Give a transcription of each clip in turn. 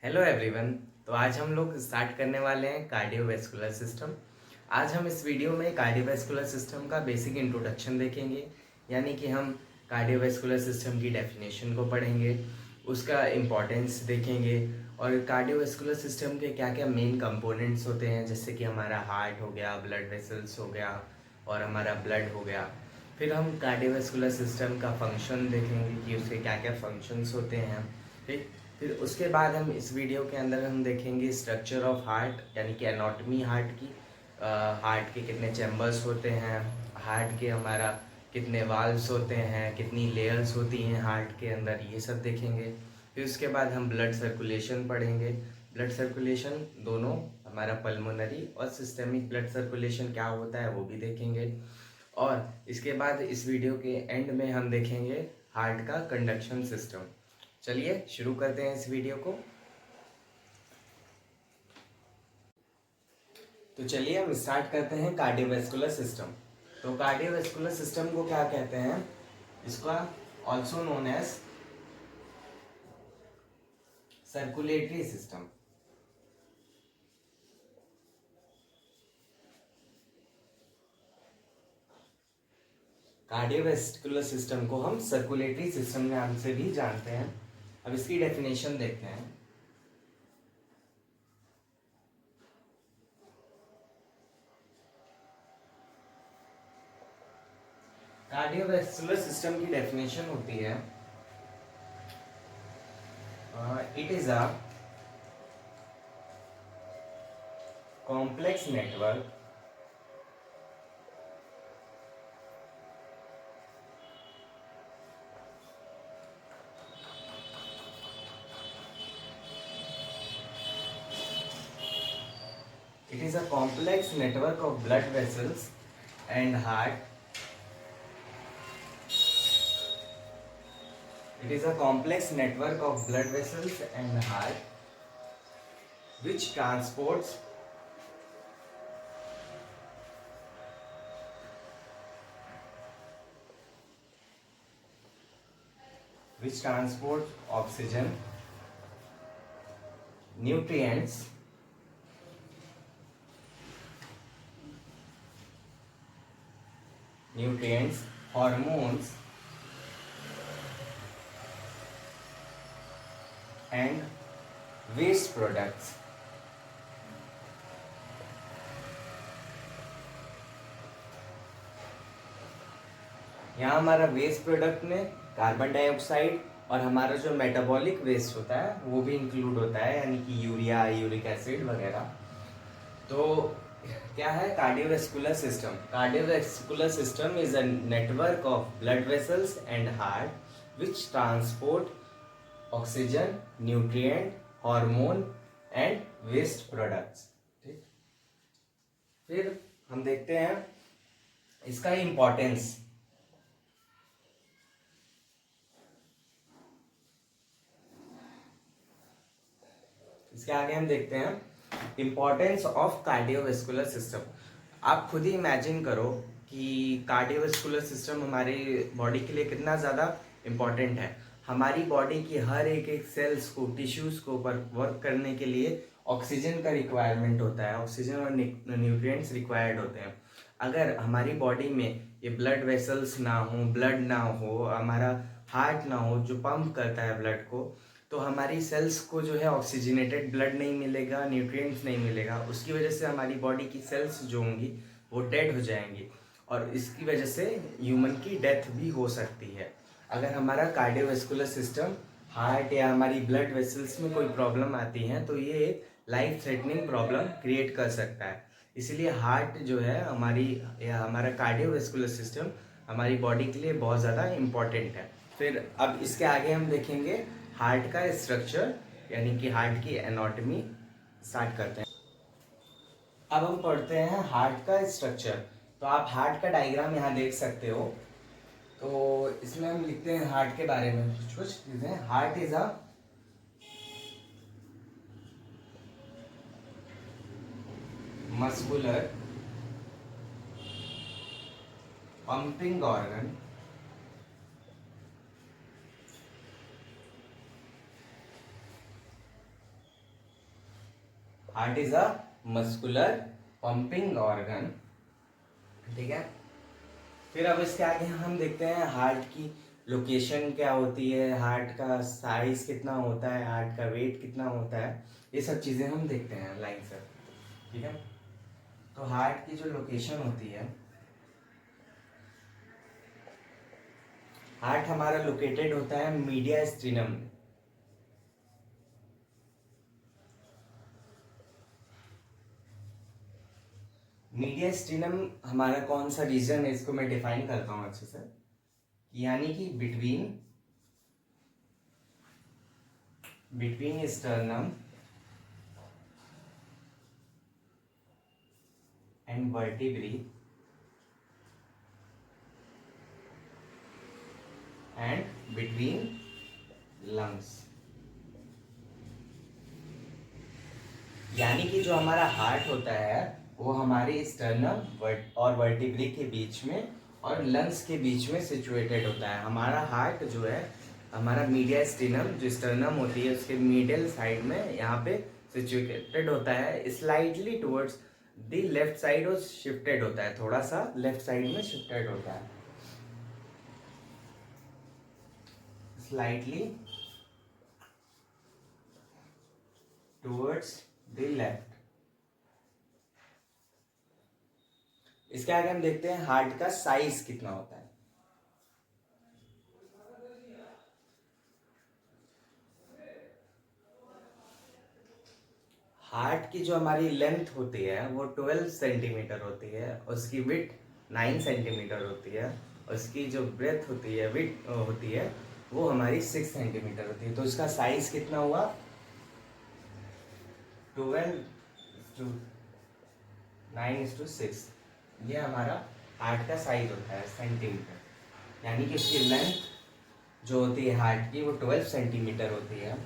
Hello everyone. तो आज हम लोग स्टार्ट करने वाले हैं कार्डियोवैस्कुलर सिस्टम। आज हम इस वीडियो में कार्डियोवैस्कुलर सिस्टम का बेसिक इंट्रोडक्शन देखेंगे, यानी कि हम कार्डियोवैस्कुलर सिस्टम की डेफिनेशन को पढ़ेंगे, उसका इम्पोर्टेंस देखेंगे और कार्डियोवैस्कुलर सिस्टम के क्या क्या मेन कंपोनेंट्स होते हैं, जैसे कि हमारा हार्ट हो गया, ब्लड वेसल्स हो गया और हमारा ब्लड हो गया। फिर हम कार्डियोवैस्कुलर सिस्टम का फंक्शन देखेंगे कि उसके क्या क्या फंक्शंस होते हैं। ठीक, फिर उसके बाद हम इस वीडियो के अंदर हम देखेंगे स्ट्रक्चर ऑफ हार्ट, यानी कि एनाटॉमी हार्ट की। हार्ट के कितने चैम्बर्स होते हैं, हार्ट के हमारा कितने वाल्व्स होते हैं, कितनी लेयर्स होती हैं हार्ट के अंदर, ये सब देखेंगे। फिर उसके बाद हम ब्लड सर्कुलेशन पढ़ेंगे। ब्लड सर्कुलेशन दोनों, हमारा पल्मोनरी और सिस्टेमिक ब्लड सर्कुलेशन क्या होता है वो भी देखेंगे। और इसके बाद इस वीडियो के एंड में हम देखेंगे हार्ट का कंडक्शन सिस्टम। चलिए शुरू करते हैं इस वीडियो को। तो चलिए हम स्टार्ट करते हैं कार्डियोवैस्कुलर सिस्टम। तो कार्डियोवैस्कुलर सिस्टम को क्या कहते हैं, इसका also known as circulatory system. Cardiovascular system को हम सर्कुलेटरी सिस्टम नाम से भी जानते हैं। अब इसकी डेफिनेशन देखते हैं। कार्डियोवैस्कुलर सिस्टम की डेफिनेशन होती है, it is a complex network It is a complex network of blood vessels and heart. It is a complex network of blood vessels and heart which transports oxygen, nutrients, hormones and waste products. यहाँ हमारा waste product में carbon dioxide और हमारा जो metabolic waste होता है वो भी इंक्लूड होता है, यानी कि यूरिया, यूरिक एसिड वगैरह। तो क्या है cardiovascular system? Cardiovascular system is a network of blood vessels and heart which transport oxygen, nutrient, hormone and waste products. ठीक, फिर हम देखते हैं इसका इंपॉर्टेंस। इसके आगे हम देखते हैं इंपॉर्टेंस ऑफ कार्डियोवैस्कुलर सिस्टम। आप खुद ही इमेजिन करो कि कार्डियोवैस्कुलर सिस्टम हमारे बॉडी के लिए कितना ज़्यादा इम्पॉर्टेंट है। हमारी बॉडी की हर एक एक सेल्स को, टिश्यूज़ को वर्क करने के लिए ऑक्सीजन का रिक्वायरमेंट होता है, ऑक्सीजन और न्यूट्रिएंट्स रिक्वायर्ड होते हैं। अगर हमारी बॉडी में ये ब्लड वेसल्स ना हो, ब्लड ना हो, हमारा हार्ट ना हो जो पंप करता है ब्लड को, तो हमारी सेल्स को जो है ऑक्सीजनेटेड ब्लड नहीं मिलेगा, न्यूट्रिएंट्स नहीं मिलेगा। उसकी वजह से हमारी बॉडी की सेल्स जो होंगी वो डेड हो जाएंगी और इसकी वजह से ह्यूमन की डेथ भी हो सकती है। अगर हमारा कार्डियोवैस्कुलर सिस्टम, हार्ट या हमारी ब्लड वेसल्स में कोई प्रॉब्लम आती है तो ये एक लाइफ थ्रेटनिंग प्रॉब्लम क्रिएट कर सकता है। इसलिए हार्ट जो है हमारी, या हमारा कार्डियोवैस्कुलर सिस्टम हमारी बॉडी के लिए बहुत ज़्यादा इम्पॉर्टेंट है। फिर अब इसके आगे हम देखेंगे हार्ट का स्ट्रक्चर, यानी कि हार्ट की एनाटॉमी स्टार्ट करते हैं। अब हम पढ़ते हैं हार्ट का स्ट्रक्चर। तो आप हार्ट का डायग्राम यहाँ देख सकते हो। तो इसमें हम लिखते हैं हार्ट के बारे में कुछ चीजें। Heart is a muscular pumping organ heart is a muscular pumping organ, ठीक है। फिर अब इसके आगे हम देखते हैं हार्ट की लोकेशन क्या होती है, हार्ट का साइज कितना होता है, हार्ट का वेट कितना होता है, ये सब चीज़ें हम देखते हैं लाइन से, ठीक है। तो हार्ट की जो लोकेशन होती है, हार्ट हमारा लोकेटेड होता है मीडिया स्ट्रीनम में। मीडिया स्ट्रीनम हमारा कौन सा रीजन है, इसको मैं डिफाइन करता हूं अच्छे से, यानी कि between sternum and vertebrae and between lungs. यानी कि जो हमारा हार्ट होता है वो हमारे स्टर्नम और वर्टिब्री के बीच में और लंग्स के बीच में सिचुएटेड होता है। हमारा हार्ट जो है, हमारा मीडिया स्टर्नम, जो स्टर्नम होती है उसके मिडिल साइड में यहाँ पे सिचुएटेड होता है, slightly towards the left side और शिफ्टेड होता है, थोड़ा सा लेफ्ट साइड में शिफ्टेड होता है, स्लाइटली टुवर्ड्स द लेफ्ट। इसके आगे हम देखते हैं हार्ट का साइज कितना होता है। हार्ट की जो हमारी लेंथ होती है वो 12 सेंटीमीटर होती है, उसकी विड्थ 9 सेंटीमीटर होती है, उसकी जो ब्रेथ होती है, विड्थ होती है, वो हमारी 6 सेंटीमीटर होती है। तो इसका साइज कितना हुआ, 12:9:6, ये हमारा हार्ट का साइज होता है सेंटीमीटर। यानी कि उसकी लेंथ जो होती है हार्ट की वो 12 सेंटीमीटर होती है,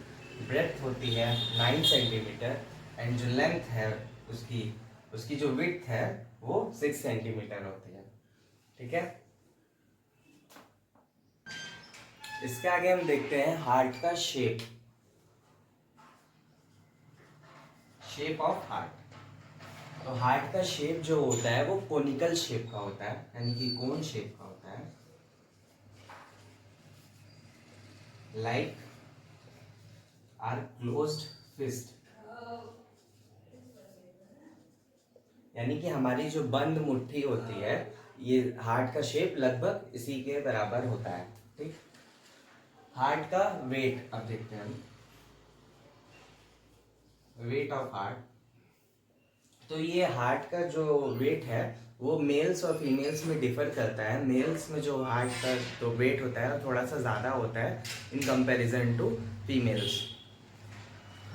ब्रेथ होती है 9 सेंटीमीटर, एंड जो लेंथ है उसकी उसकी जो विड्थ है वो 6 सेंटीमीटर होती है, ठीक है। इसके आगे हम देखते हैं हार्ट का शेप ऑफ हार्ट। तो हार्ट का शेप जो होता है वो कोनिकल शेप का होता है, यानी कि कोन शेप का होता है, लाइक आर क्लोज्ड फिस्ट। यानी कि हमारी जो बंद मुट्ठी होती है, ये हार्ट का शेप लगभग इसी के बराबर होता है, ठीक। हार्ट का वेट अब देखते हैं हम, वेट ऑफ हार्ट। तो ये हार्ट का जो वेट है वो मेल्स और फीमेल्स में डिफर करता है। मेल्स में जो हार्ट का जो वेट होता है वो थोड़ा सा ज़्यादा होता है इन कंपैरिजन टू फीमेल्स।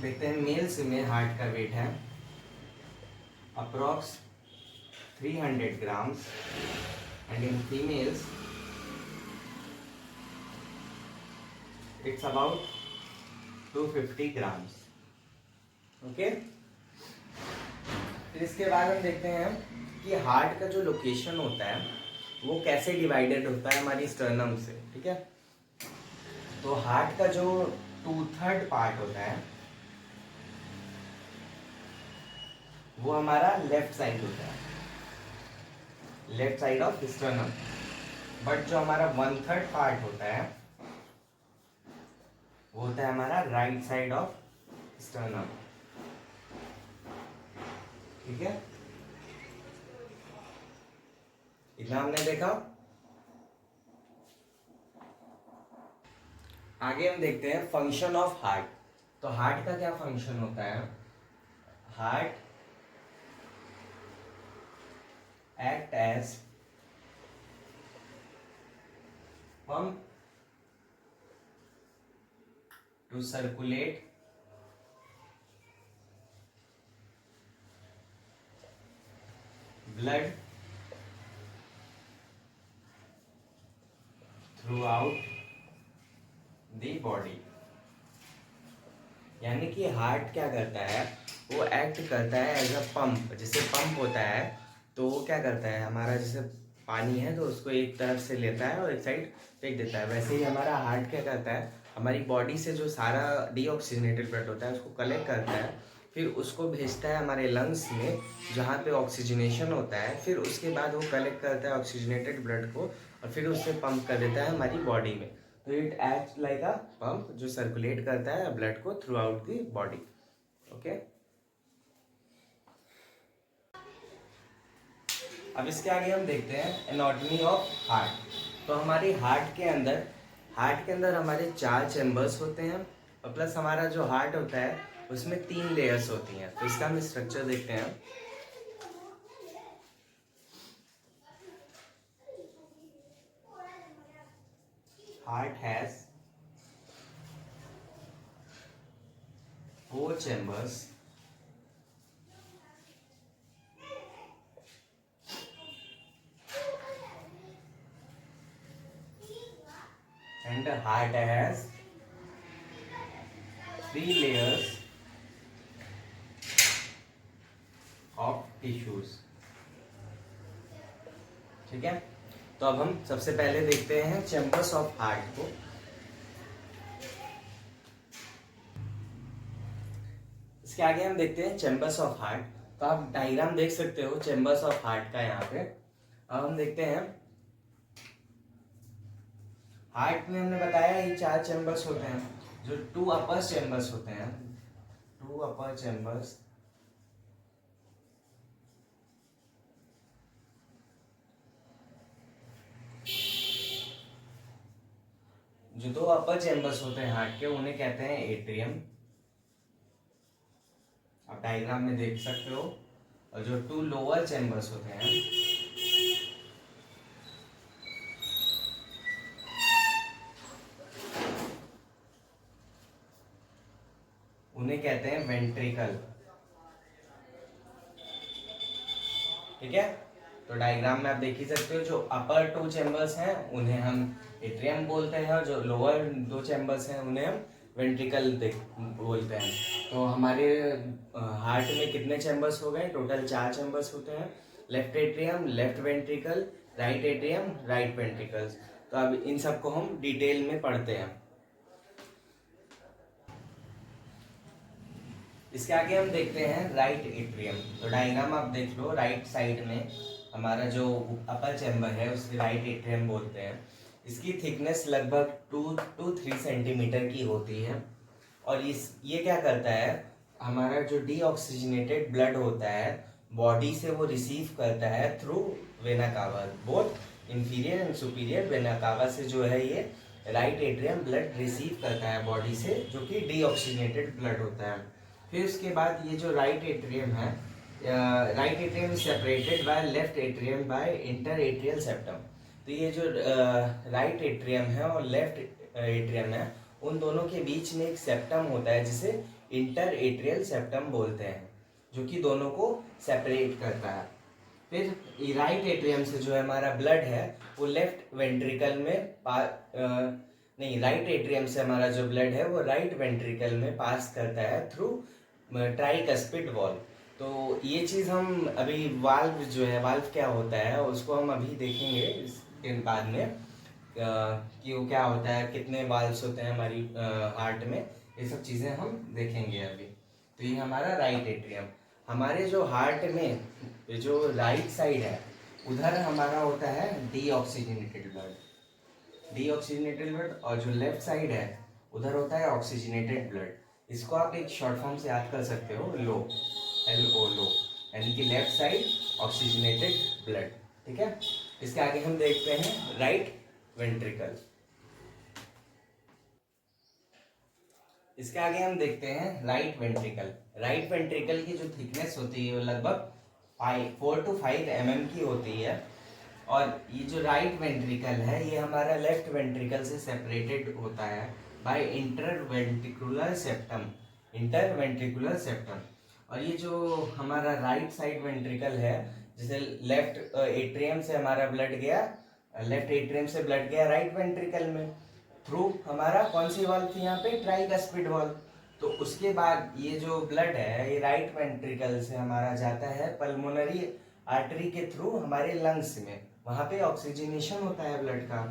देखते हैं मेल्स में हार्ट का वेट है approx 300 grams and in females it's about 250 grams, okay. फिर इसके बाद हम देखते हैं कि हार्ट का जो लोकेशन होता है वो कैसे डिवाइडेड होता है हमारी स्टर्नम से, ठीक है। तो हार्ट का जो 2/3 पार्ट होता है वो हमारा लेफ्ट साइड होता है, left side of sternum. But जो हमारा 1/3 पार्ट होता है वो होता है हमारा राइट साइड ऑफ स्टर्नम, ठीक है। इतना हमने देखा। आगे हम देखते हैं फंक्शन ऑफ हार्ट। तो हार्ट का क्या फंक्शन होता है, heart act as pump to circulate blood throughout the body. यानी कि हार्ट क्या करता है, वो एक्ट करता है एज अ पंप। जैसे पंप होता है तो वो क्या करता है, हमारा जैसे पानी है तो उसको एक तरफ से लेता है और एक साइड फेंक देता है, वैसे ही हमारा हार्ट क्या करता है, हमारी बॉडी से जो सारा डीऑक्सीजनेटेड ब्लड होता है उसको कलेक्ट करता है, फिर उसको भेजता है हमारे लंग्स में जहाँ पे ऑक्सीजनेशन होता है। फिर उसके बाद वो कलेक्ट करता है ऑक्सीजनेटेड ब्लड को और फिर उससे पंप कर देता है हमारी बॉडी में। तो it act like a pump जो सर्कुलेट करता है ब्लड को through out the body. Okay, अब इसके आगे हम देखते हैं एनाटॉमी ऑफ हार्ट। तो हमारी हार्ट के अंदर हमारे 4 चैम्बर्स होते हैं और प्लस हमारा जो हार्ट होता है उसमें 3 लेयर्स होती हैं। तो इसका हम स्ट्रक्चर देखते हैं। Heart has 4 chambers and the heart has 3 layers of tissues। ठीक है, तो अब हम सबसे पहले देखते हैं चैम्बर्स ऑफ हार्ट को। इसके आगे हम देखते हैं चैम्बर्स ऑफ हार्ट। तो आप डायग्राम देख सकते हो चैम्बर्स ऑफ हार्ट का यहाँ पे। अब हम देखते हैं हार्ट में हमने बताया ये 4 चैम्बर्स होते हैं। जो 2 अपर चैम्बर्स होते हैं, 2 अपर चैम्बर्स जो 2 अपर चैम्बर्स होते हैं हार्ट के उन्हें कहते हैं एट्रियम। आप डायग्राम में देख सकते हो। और जो 2 लोअर चैम्बर्स होते हैं उन्हें कहते हैं वेंट्रिकल। ठीक है, तो डायग्राम में आप देख ही सकते हो जो अपर 2 चैम्बर्स हैं उन्हें हम एट्रियम बोलते हैं और जो लोअर 2 चैम्बर्स हैं उन्हें हम वेंट्रिकल बोलते हैं। तो हमारे हार्ट में कितने चैम्बर्स हो गए? टोटल 4 चैम्बर्स होते हैं। Left atrium, left ventricle, right atrium, right ventricles. तो अब इन सबको हम डिटेल में पढ़ते हैं। इसके आगे हम देखते हैं राइट एट्रियम। तो डायग्राम आप देख लो, राइट साइड में हमारा जो अपर चैम्बर है उसके राइट एट्रियम बोलते हैं। इसकी थिकनेस लगभग 2 to 3 सेंटीमीटर की होती है। और ये क्या करता है, हमारा जो डीऑक्सीजनेटेड ब्लड होता है बॉडी से वो रिसीव करता है through vena cava. Both inferior and superior vena cava से जो है ये राइट एट्रियम ब्लड रिसीव करता है बॉडी से, जो कि डीऑक्सीजनेटेड ब्लड होता है। फिर उसके बाद ये जो राइट एट्रियम है, right atrium is separated by left atrium by interatrial septum. तो ये जो राइट एट्रियम है और लेफ्ट एट्रियम है उन दोनों के बीच में एक सेप्टम होता है जिसे इंटर एट्रियल सेप्टम बोलते हैं, जो कि दोनों को सेपरेट करता है। फिर राइट एट्रियम से जो है हमारा ब्लड है वो लेफ्ट वेंट्रिकल में नहीं, राइट एट्रियम से हमारा जो ब्लड है वो राइट वेंट्रिकल में पास करता है थ्रू ट्राइकस्पिड वॉल्व। तो ये चीज़ हम अभी वाल्व जो है, वाल्व क्या होता है उसको हम अभी देखेंगे इसके बाद में कि वो क्या होता है, कितने वाल्व्स होते हैं हमारी हार्ट में, ये सब चीज़ें हम देखेंगे अभी। तो ये हमारा राइट एट्रियम। हमारे जो हार्ट में जो राइट साइड है उधर हमारा होता है डीऑक्सीजनेटेड ब्लड, और जो लेफ्ट साइड है उधर होता है ऑक्सीजनेटेड ब्लड। इसको आप एक शॉर्ट फॉर्म से याद कर सकते हो, लो, LO, लो, यानी कि लेफ्ट साइड ऑक्सीजनेटेड ब्लड। ठीक है, इसके आगे हम देखते हैं राइट वेंट्रिकल। इसके आगे हम देखते हैं राइट वेंट्रिकल। राइट वेंट्रिकल की जो थिकनेस होती है वो लगभग 4 to 5 mm की होती है। और ये जो राइट वेंट्रिकल है ये हमारा लेफ्ट वेंट्रिकल से सेपरेटेड होता है बाय इंटरवेंट्रिकुलर सेप्टम। और ये जो हमारा राइट साइड वेंट्रिकल है, जैसे लेफ्ट एट्रियम से हमारा ब्लड गया, लेफ्ट एट्रियम से ब्लड गया राइट वेंट्रिकल में थ्रू हमारा कौन सी वाल्व थी यहाँ पे, ट्राइकस्पिड वाल्व। तो उसके बाद ये जो ब्लड है ये राइट वेंट्रिकल से हमारा जाता है पल्मोनरी आर्टरी के थ्रू हमारे लंग्स में, वहाँ पे ऑक्सीजनेशन होता है ब्लड का।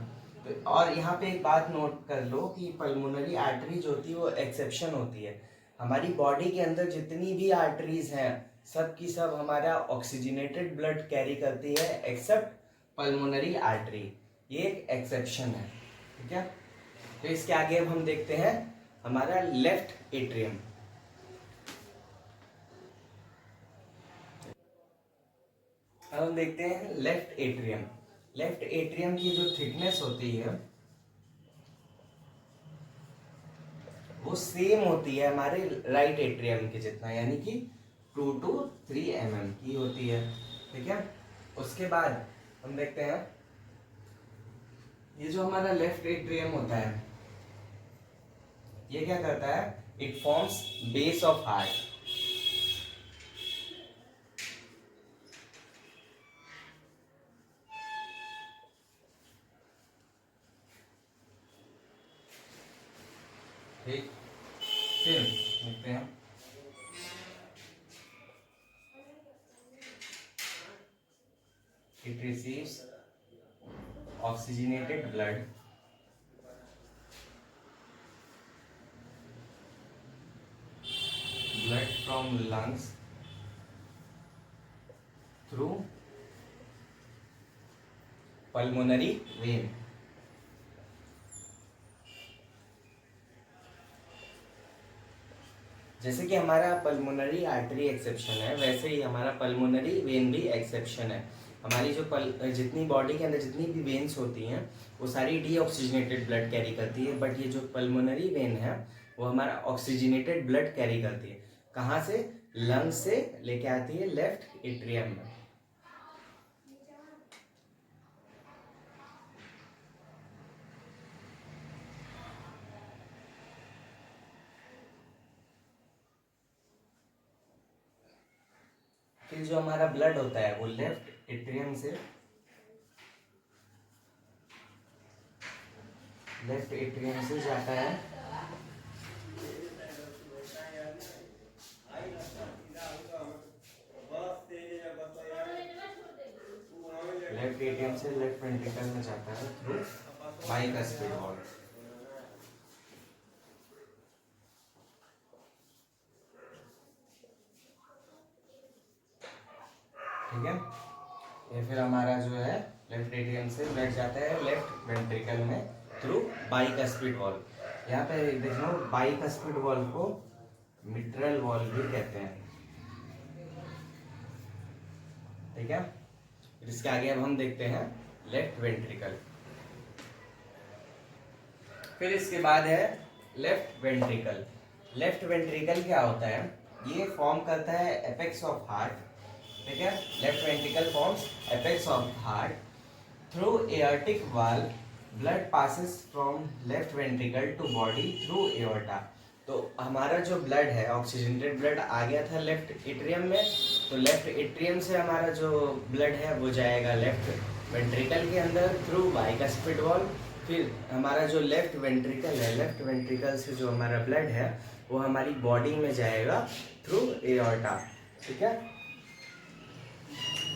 तो और यहाँ पे एक बात नोट कर लो कि पल्मोनरी आर्टरी जो होती है वो एक्सेप्शन होती है। हमारी बॉडी के अंदर जितनी भी आर्टरीज हैं सब की सब हमारा ऑक्सीजनेटेड ब्लड कैरी करती है एक्सेप्ट पल्मोनरी आर्टरी। ये एक एक्सेप्शन है, ठीक है। तो इसके आगे अब हम देखते हैं हमारा लेफ्ट एट्रियम। अब हम देखते हैं लेफ्ट एट्रियम। लेफ्ट एट्रियम की जो थिकनेस होती है वो सेम होती है हमारे राइट एट्रियम के जितना, यानी कि 2 to 3 mm की होती है, ठीक है। उसके बाद हम देखते हैं ये जो हमारा लेफ्ट एट्रियम होता है ये क्या करता है, it forms base of heart. ठीक, फिर देखते हैं it receives oxygenated blood from lungs through pulmonary vein। जैसे कि हमारा पल्मोनरी आर्टरी एक्सेप्शन है वैसे ही हमारा पल्मोनरी वेन भी एक्सेप्शन है। हमारी जो जितनी बॉडी के अंदर जितनी भी वेन्स होती हैं वो सारी डीऑक्सीजनेटेड ब्लड कैरी करती है, बट ये जो पल्मोनरी वेन है वो हमारा ऑक्सीजनेटेड ब्लड कैरी करती है। कहाँ से? लंग्स से लेके आती है लेफ्ट एट्रियम में। फिर जो हमारा ब्लड होता है वो लेफ्ट एट्रियम से जाता है लेफ्ट एट्रियम से लेफ्ट वेंट्रिकल में जाता है थ्रू बाइकस्पिड वॉल्व। ठीक है, ये फिर हमारा जो है लेफ्ट एट्रियम से ब्लड जाता है लेफ्ट वेंट्रिकल में थ्रू बाइकस्पिड वॉल्व। यहाँ पे देखो बाइकस्पिड वॉल्व को मिट्रल वॉल्व भी कहते हैं, ठीक है। इसके आगे अब हम देखते हैं लेफ्ट वेंट्रिकल। फिर इसके बाद है लेफ्ट वेंट्रिकल। लेफ्ट वेंट्रिकल क्या होता है? ये फॉर्म करता है एपेक्स ऑफ हार्ट, ठीक है। Left ventricle forms apex of heart through aortic valve. Blood passes from left ventricle to body through aorta. तो हमारा जो ब्लड है ऑक्सीजनेटेड ब्लड आ गया था लेफ्ट एट्रियम में, तो लेफ्ट एट्रियम से हमारा जो ब्लड है वो जाएगा लेफ्ट वेंट्रिकल के अंदर थ्रू बाइकस्पिड वॉल्व। फिर हमारा जो लेफ्ट वेंट्रिकल है, लेफ्ट वेंट्रिकल से जो हमारा ब्लड है वो हमारी बॉडी में जाएगा थ्रू एओर्टा, ठीक है।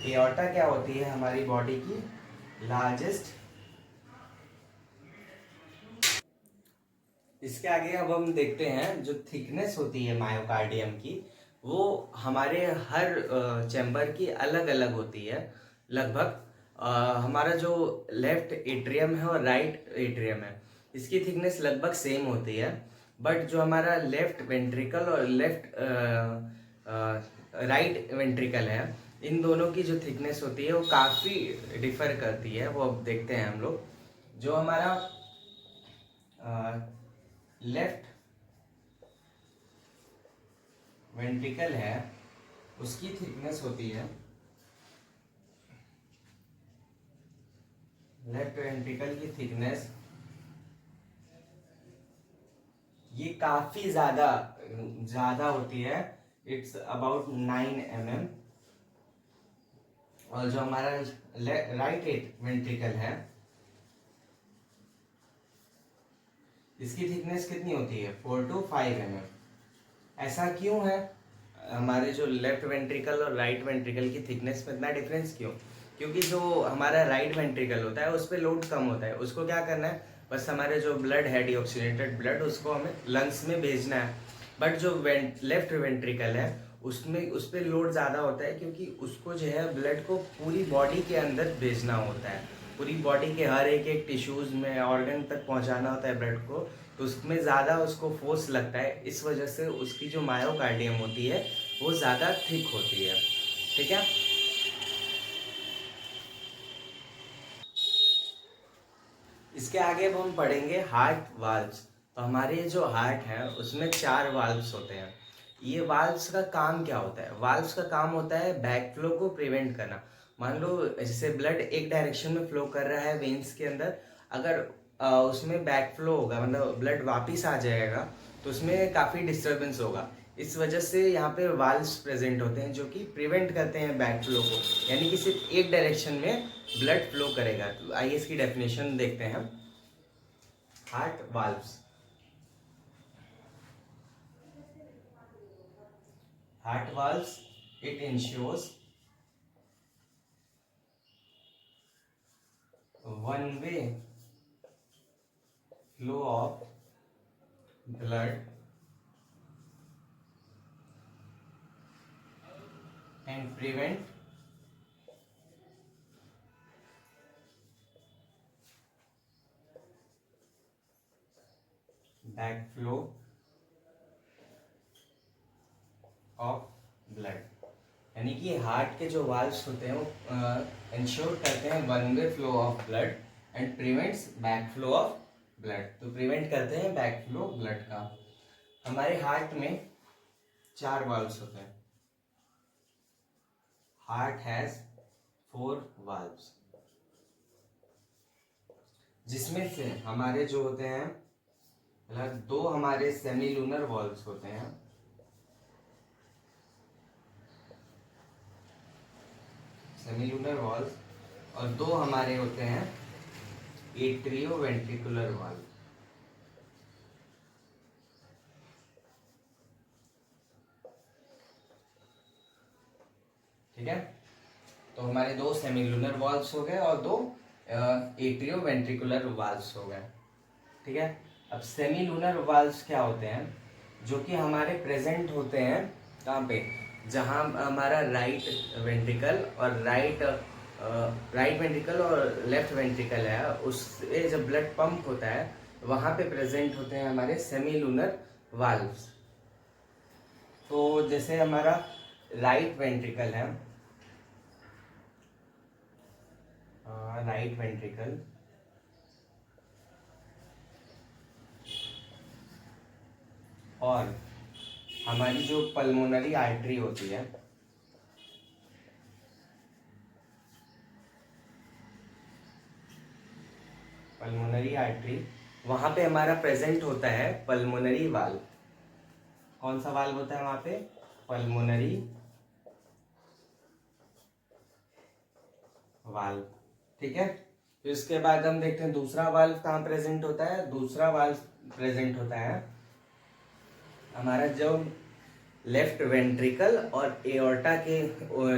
एओर्टा क्या होती है? हमारी बॉडी की लार्जेस्ट। इसके आगे अब हम देखते हैं जो थिकनेस होती है मायोकार्डियम की वो हमारे हर चैम्बर की अलग अलग होती है लगभग। हमारा जो लेफ्ट एट्रियम है और राइट एट्रियम है इसकी थिकनेस लगभग सेम होती है, बट जो हमारा लेफ्ट वेंट्रिकल और लेफ्ट राइट वेंट्रिकल है इन दोनों की जो थिकनेस होती है वो काफ़ी डिफर करती है। वो अब देखते हैं हम लोग। जो हमारा लेफ्ट वेंट्रिकल है उसकी थिकनेस होती है, लेफ्ट वेंट्रिकल की थिकनेस ये काफी ज्यादा होती है, इट्स अबाउट 9 mm। और जो हमारा राइट वेंट्रिकल है इसकी थिकनेस कितनी होती है? 4 to 5 mm। ऐसा क्यों है? हमारे जो लेफ्ट वेंट्रिकल और राइट वेंट्रिकल की थिकनेस में इतना डिफरेंस क्यों? क्योंकि जो हमारा राइट वेंट्रिकल होता है उस पर लोड कम होता है। उसको क्या करना है? बस हमारे जो ब्लड है डीऑक्सीजनेटेड ब्लड उसको हमें लंग्स में भेजना है। बट जो लेफ्ट वेंट्रिकल है उसमें उस पर लोड ज़्यादा होता है, क्योंकि उसको जो है ब्लड को पूरी बॉडी के अंदर भेजना होता है, पूरी बॉडी के हर एक एक टिश्यूज़ में ऑर्गन तक पहुंचाना होता है ब्लड को, तो उसमें ज़्यादा उसको फोर्स लगता है। इस वजह से उसकी जो मायोकार्डियम होती है वो ज़्यादा थिक होती है। ठीक है। इसके आगे अब हम पढ़ेंगे हार्ट वाल्व्स। तो हमारे जो हार्ट है उसमें 4 वाल्व्स होते हैं। ये वाल्व्स का काम क्या होता है? वाल्व्स का काम होता है बैक फ्लो को प्रिवेंट करना। मान लो जैसे ब्लड एक डायरेक्शन में फ्लो कर रहा है वेन्स के अंदर, अगर उसमें बैक फ्लो होगा, मतलब ब्लड वापिस आ जाएगा, तो उसमें काफ़ी डिस्टर्बेंस होगा। इस वजह से यहाँ पे वाल्व्स प्रेजेंट होते हैं जो कि प्रिवेंट करते हैं बैक फ्लो को, यानी कि सिर्फ एक डायरेक्शन में ब्लड फ्लो करेगा। तो आइए इसकी डेफिनेशन देखते हैं हम। Heart valves. Heart valves, it ensures one way flow of blood and prevent backflow of blood। यानी कि हार्ट के जो वाल्व्स होते हैं वो इंश्योर करते हैं one way flow of blood and prevents back flow of blood. तो प्रिवेंट करते हैं बैक फ्लो ब्लड का। हमारे हार्ट में 4 वाल्व्स होते हैं। हार्ट हैज 4 वाल्व्स, जिसमें से हमारे जो होते हैं, मतलब 2 हमारे सेमी लूनर वाल्व्स होते हैं, सेमी लूनर वाल्व्स, और 2 हमारे होते हैं एट्रियो वेंट्रिकुलर वाल्व। ठीक है। तो हमारे 2 सेमी लूनर वाल्व्स हो गए और 2 एट्रियो वेंट्रिकुलर वाल्व्स हो गए। ठीक है। अब सेमी लूनर वाल्व्स क्या होते हैं? जो कि हमारे प्रेजेंट होते हैं कहाँ पे? जहाँ हमारा राइट वेंट्रिकल और लेफ्ट वेंट्रिकल है, उससे जब ब्लड पंप होता है वहाँ पे प्रेजेंट होते हैं हमारे सेमी लूनर वाल्व्स। तो जैसे हमारा राइट वेंट्रिकल है, राइट वेंट्रिकल और हमारी जो पल्मोनरी आर्टरी होती है, पल्मोनरी आर्टरी, वहां पे हमारा प्रेजेंट होता है पल्मोनरी वाल्व। कौन सा वाल्व होता है वहां पे? Pulmonary valve. ठीक है। तो इसके बाद हम देखते हैं दूसरा वाल्व कहाँ प्रेजेंट होता है। दूसरा वाल्व प्रेजेंट होता है हमारा जो लेफ्ट वेंट्रिकल और एओर्टा के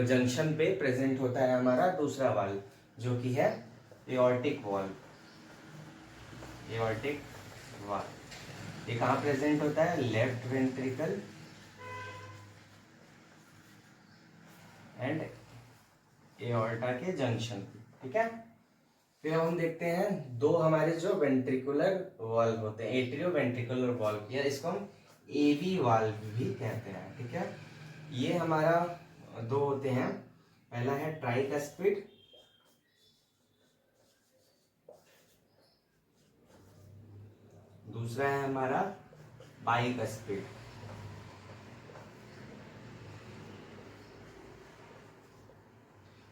जंक्शन पे प्रेजेंट होता है हमारा दूसरा वाल्व, जो कि है एओर्टिक वाल्व। एओर्टिक वाल्व ये कहाँ प्रेजेंट होता है? लेफ्ट वेंट्रिकल एंड एओर्टा के जंक्शन। ठीक है। फिर हम देखते हैं 2 हमारे जो वेंट्रिकुलर वाल्व होते हैं, एट्रियो वेंट्रिकुलर वाल्व, या इसको हम एवी वाल्व भी कहते हैं। ठीक है। ये हमारा 2 होते हैं। पहला है ट्राइकस्पिड, दूसरा है हमारा बाइकस्पिड।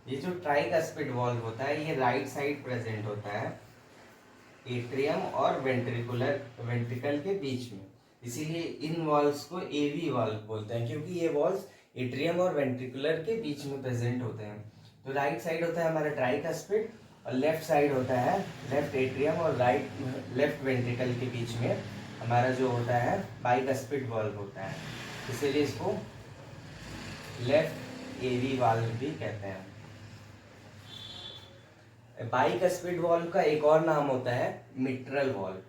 ये जो ट्राइकस्पिड वाल्व होता है ये राइट साइड प्रेजेंट होता है एट्रियम और वेंट्रिकल के बीच में, इसीलिए इन वॉल्व्स को एवी वाल्व बोलते हैं, क्योंकि ये वॉल्व्स एट्रियम और वेंट्रिकुलर के बीच में प्रेजेंट होते हैं। तो राइट साइड होता है हमारा ट्राइकस्पिड और लेफ्ट साइड होता है लेफ्ट एट्रियम और लेफ्ट वेंट्रिकल के बीच में हमारा जो होता है बाइकस्पिड वाल्व होता है, इसीलिए इसको लेफ्ट एवी वाल्व भी कहते हैं। बाइकस्पिड वाल्व का एक और नाम होता है मिट्रल वाल्व।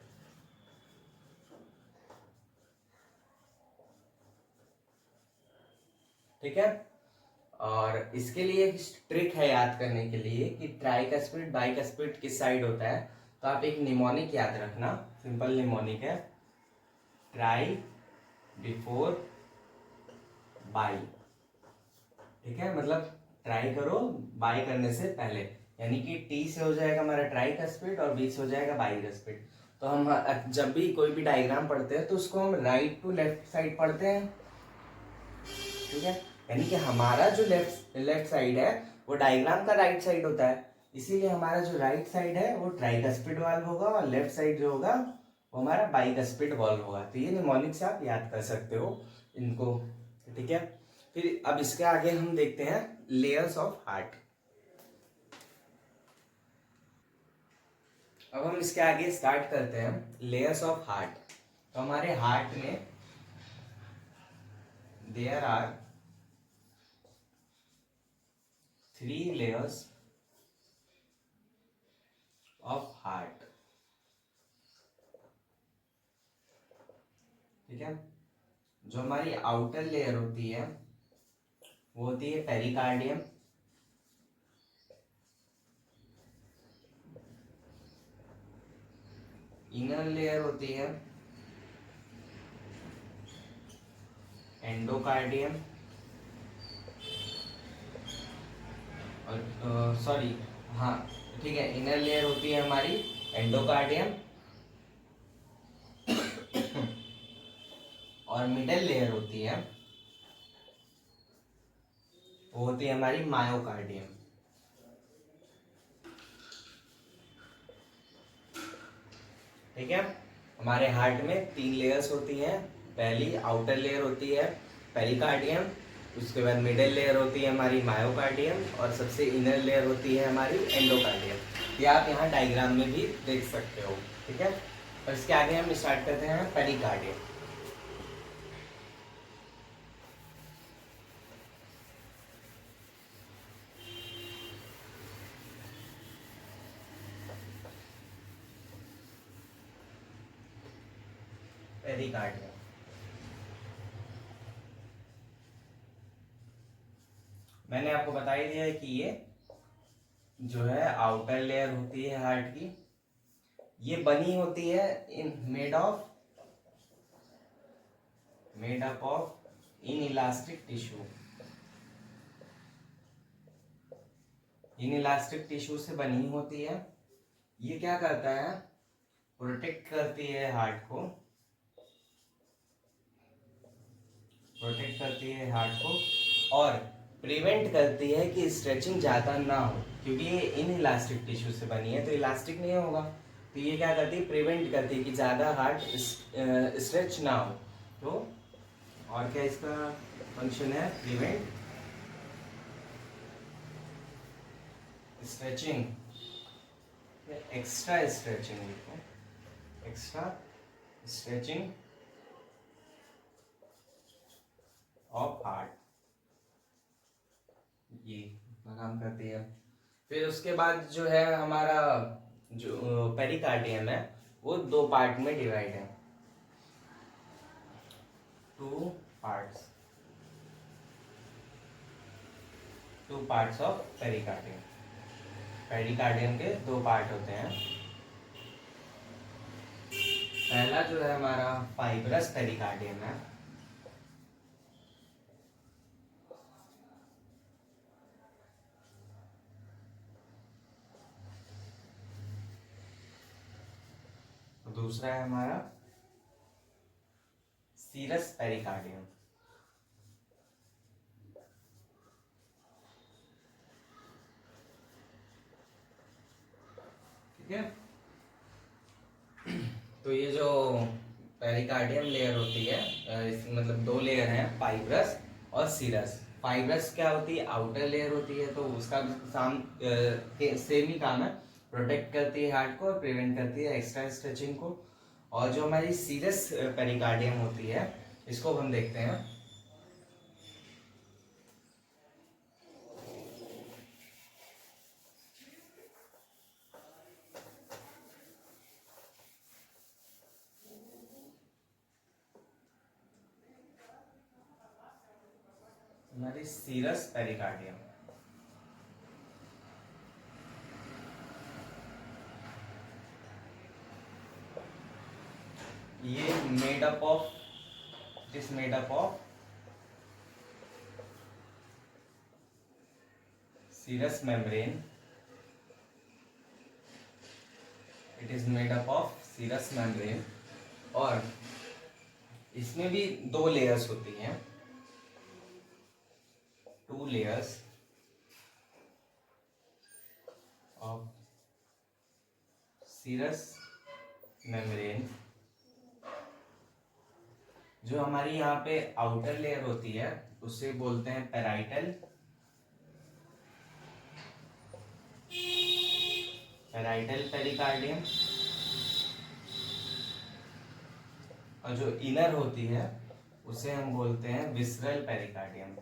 ठीक है। और इसके लिए एक ट्रिक है याद करने के लिए कि ट्राइकस्पिड बाइकस्पिड किस साइड होता है। तो आप एक निमोनिक याद रखना, सिंपल निमोनिक है, ट्राई बिफोर बाई। ठीक है, मतलब ट्राई करो बाई करने से पहले, यानी कि टी से हो जाएगा हमारा ट्राई का स्पीड और बी से हो जाएगा बाई का स्पीड। तो हम जब भी कोई भी डायग्राम पढ़ते हैं तो उसको हम राइट टू लेफ्ट साइड पढ़ते हैं। ठीक है, यानी कि हमारा जो लेफ्ट साइड है वो डायग्राम का राइट साइड होता है, इसीलिए हमारा जो राइट साइड है वो ट्राइकस्पिड वाल्व होगा और लेफ्ट साइड जो होगा वो हमारा बाइकस्पिड वाल्व होगा। तो ये निमोनिक से आप याद कर सकते हो इनको। ठीक है, फिर अब इसके आगे हम देखते हैं लेयर्स ऑफ हार्ट। अब हम इसके आगे स्टार्ट करते हैं लेयर्स ऑफ हार्ट। तो हमारे हार्ट में there are 3 layers of heart. ठीक है, जो हमारी आउटर लेयर होती है वो होती है पेरिकार्डियम। इनर लेयर होती है एंडोकार्डियम, और सॉरी, हाँ ठीक है, इनर लेयर होती है हमारी एंडोकार्डियम और मिडल लेयर होती है वो होती है हमारी मायोकार्डियम। ठीक है, हमारे हार्ट में 3 लेयर्स होती हैं। पहली आउटर लेयर होती है पेरिकार्डियम, उसके बाद मिडिल लेयर होती है हमारी मायोकार्डियम और सबसे इनर लेयर होती है हमारी एंडोकार्डियम। ये आप यहाँ डायग्राम में भी देख सकते हो। ठीक है, और इसके आगे हम स्टार्ट करते हैं पेरिकार्डियम। पेरिकार्डियम मैंने आपको बता ही दिया है कि ये जो है आउटर लेयर होती है हार्ट की, ये बनी होती है in made up of in elastic tissue. In elastic tissue से बनी होती है। ये क्या करता है, प्रोटेक्ट करती है हार्ट को, प्रोटेक्ट करती है हार्ट को और प्रिवेंट करती है कि स्ट्रेचिंग ज़्यादा ना हो, क्योंकि ये इन इलास्टिक टिश्यू से बनी है तो इलास्टिक नहीं होगा। तो ये क्या करती है, प्रिवेंट करती है कि ज़्यादा हार्ट स्ट्रेच ना हो। तो और क्या इसका फंक्शन है, prevent stretching, extra stretching, extra stretching of heart, ये इतना काम करती है। फिर उसके बाद जो है हमारा जो पेरिकार्डियम है वो 2 पार्ट में डिवाइड है, 2 parts, 2 parts of pericardium. Pericardium के 2 पार्ट होते हैं। पहला जो है हमारा फाइब्रस पेरिकार्डियम है, दूसरा है हमारा सीरस पेरिकार्डियम। ठीक है, तो ये जो पेरिकार्डियम लेयर होती है, मतलब 2 लेयर हैं, फाइब्रस और सीरस। फाइब्रस क्या होती है, आउटर लेयर होती है, तो उसका सेम ही काम है, प्रोटेक्ट करती है हार्ट को और प्रिवेंट करती है एक्स्ट्रा स्ट्रेचिंग को। और जो हमारी सीरस पेरिकार्डियम होती है इसको हम देखते हैं। हमारी सीरस पेरिकार्डियम, ये made up of, it is made up of serous membrane, it is made up of serous membrane, और इसमें भी दो लेयर्स होती हैं, two layers of serous membrane. जो हमारी यहाँ पे आउटर लेयर होती है उसे बोलते हैं पेराइटल, पेराइटल पेरिकार्डियम, और जो इनर होती है उसे हम बोलते हैं विसरल पेरिकार्डियम।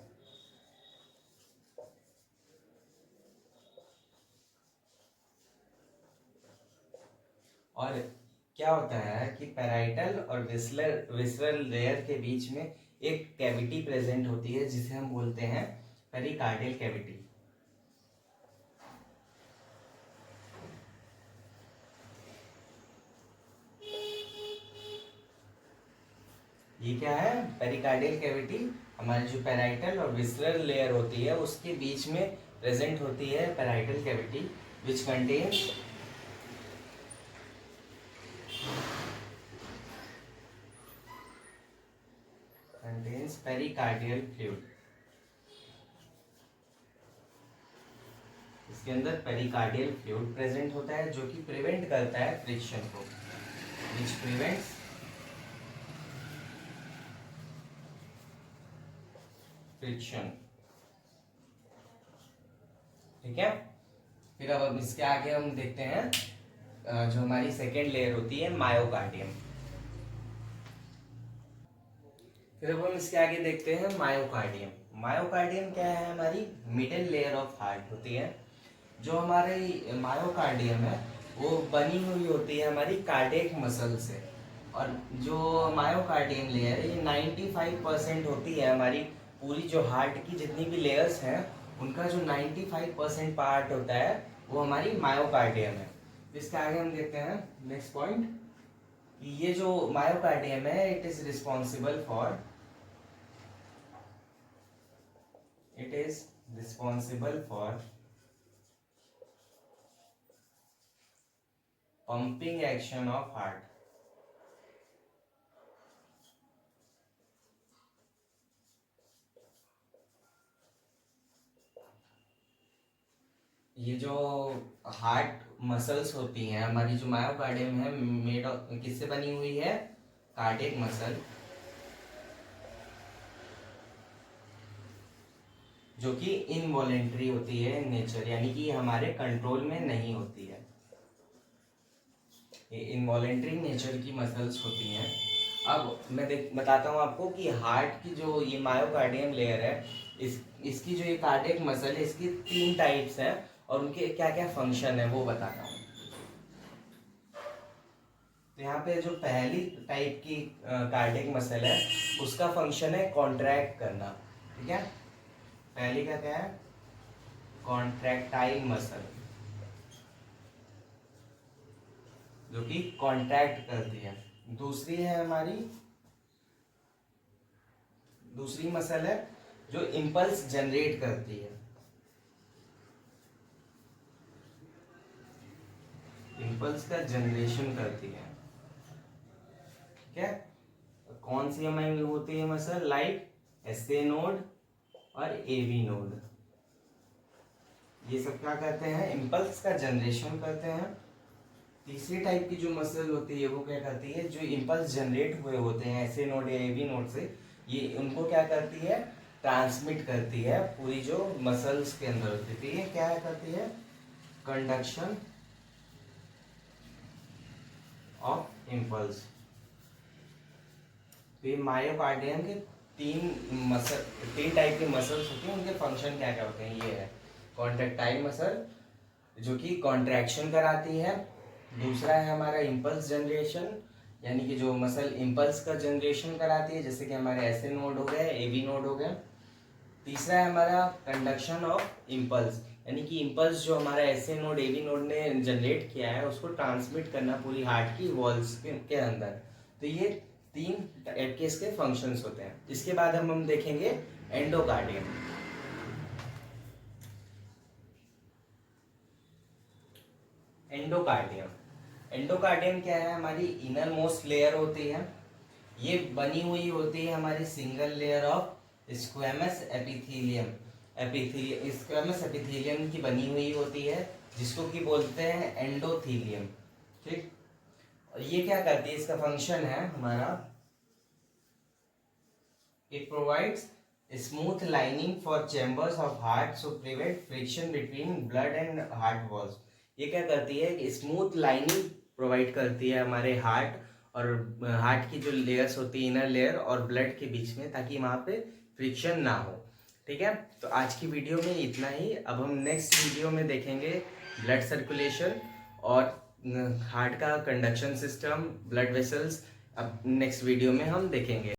और क्या होता है कि पेराइटल और विसरल लेयर के बीच में एक कैविटी प्रेजेंट होती है जिसे हम बोलते हैं पेरिकार्डियल कैविटी। ये क्या है? पेरिकार्डियल कैविटी हमारी जो पेराइटल और विसरल लेयर होती है उसके बीच में प्रेजेंट होती है parietal cavity, which contains pericardial fluid. इसके अंदर पेरिकार्डियल फ्लूइड प्रेजेंट होता है जो कि प्रिवेंट करता है फ्रिक्शन को, विच प्रिवेंट्स फ्रिक्शन। ठीक है, फिर अब इसके आगे हम देखते हैं जो हमारी सेकेंड लेयर होती है मायोकार्डियम। फिर अब हम इसके आगे देखते हैं मायोकार्डियम। मायोकार्डियम क्या है? हमारी मिडिल लेयर ऑफ हार्ट होती है। जो हमारी मायोकार्डियम है वो बनी हुई होती है हमारी कार्डियक मसल से, और जो मायोकार्डियम लेयर है ये 95% होती है हमारी पूरी जो हार्ट की जितनी भी लेयर्स हैं उनका जो 95% पार्ट होता है वो हमारी मायोकार्डियम है। इसके आगे हम देखते हैं नेक्स्ट पॉइंट, ये जो मायोकार्डियम है it is responsible for, it is responsible for pumping action of heart। ये जो हार्ट मसल्स होती हैं हमारी, जो मायोकार्डियम है मेड ऑफ किससे बनी हुई है? कार्डियक मसल, जो कि इनवॉलेंट्री होती है इन नेचर, यानी कि हमारे कंट्रोल में नहीं होती है। ये इनवॉलेंट्री नेचर की मसल्स होती हैं। अब मैं बताता हूँ आपको कि हार्ट की जो ये मायोकार्डियम लेयर है इसकी जो ये कार्डियक मसल है इसकी 3 टाइप्स हैं और उनके क्या क्या फंक्शन है वो बताता हूँ। तो यहाँ पे जो पहली टाइप की कार्डियक मसल है उसका फंक्शन है कॉन्ट्रैक्ट करना। ठीक है, पहली का क्या है? कॉन्ट्रैक्टाइल मसल, जो कि कॉन्ट्रैक्ट करती है। दूसरी है हमारी, दूसरी मसल है जो इंपल्स जनरेट करती है, इंपल्स का जनरेशन करती है। ठीक है, कौन सी हमारी होती है मसल? लाइक एसए नोड और एवी नोड, ये सब क्या करते हैं? इंपल्स का जनरेशन करते हैं। तीसरी टाइप की जो मसल होती है वो क्या करती है? जो इंपल्स जनरेट हुए होते हैं एसए नोड या एवी नोड से, ये उनको क्या करती है? ट्रांसमिट करती है पूरी जो मसल्स के अंदर होती है। ये क्या करती है? Conduction of impulse. तो ये मायोकार्डियम के तीन टाइप के मसल्स होते हैं, उनके फंक्शन क्या क्या होते हैं? ये है कॉन्ट्रैक्टाइल मसल जो कि कॉन्ट्रैक्शन कराती है, दूसरा है हमारा इंपल्स जनरेशन यानी कि जो मसल इंपल्स का जनरेशन कराती है, जैसे कि हमारे ऐसे नोड हो गए, एवी नोड हो गए। तीसरा है हमारा कंडक्शन ऑफ इम्पल्स, यानी कि इम्पल्स जो हमारा एसए नोड एवी नोड ने जनरेट किया है उसको ट्रांसमिट करना पूरी हार्ट की वॉल्स के अंदर। तो ये 3 टाइप के इसके फंक्शंस होते हैं। इसके बाद हम देखेंगे एंडोकार्डियम। एंडोकार्डियम क्या है, हमारी इनर मोस्ट लेयर होती है। ये बनी हुई होती है हमारी single layer of squamous epithelium. Squamous epithelium की बनी हुई होती है, जिसको कि बोलते हैं एंडोथीलियम। ठीक, और ये क्या करती है, इसका फंक्शन है हमारा, it provides smooth lining for chambers of heart so prevent friction between blood and heart walls. ये क्या करती है कि स्मूथ लाइनिंग प्रोवाइड करती है हमारे हार्ट और हार्ट की जो लेयर्स होती है इनर लेयर और ब्लड के बीच में, ताकि वहाँ पे फ्रिक्शन ना हो। ठीक है, तो आज की वीडियो में इतना ही। अब हम नेक्स्ट वीडियो में देखेंगे ब्लड सर्कुलेशन और हार्ट का कंडक्शन सिस्टम, ब्लड वेसल्स। अब नेक्स्ट वीडियो में हम देखेंगे।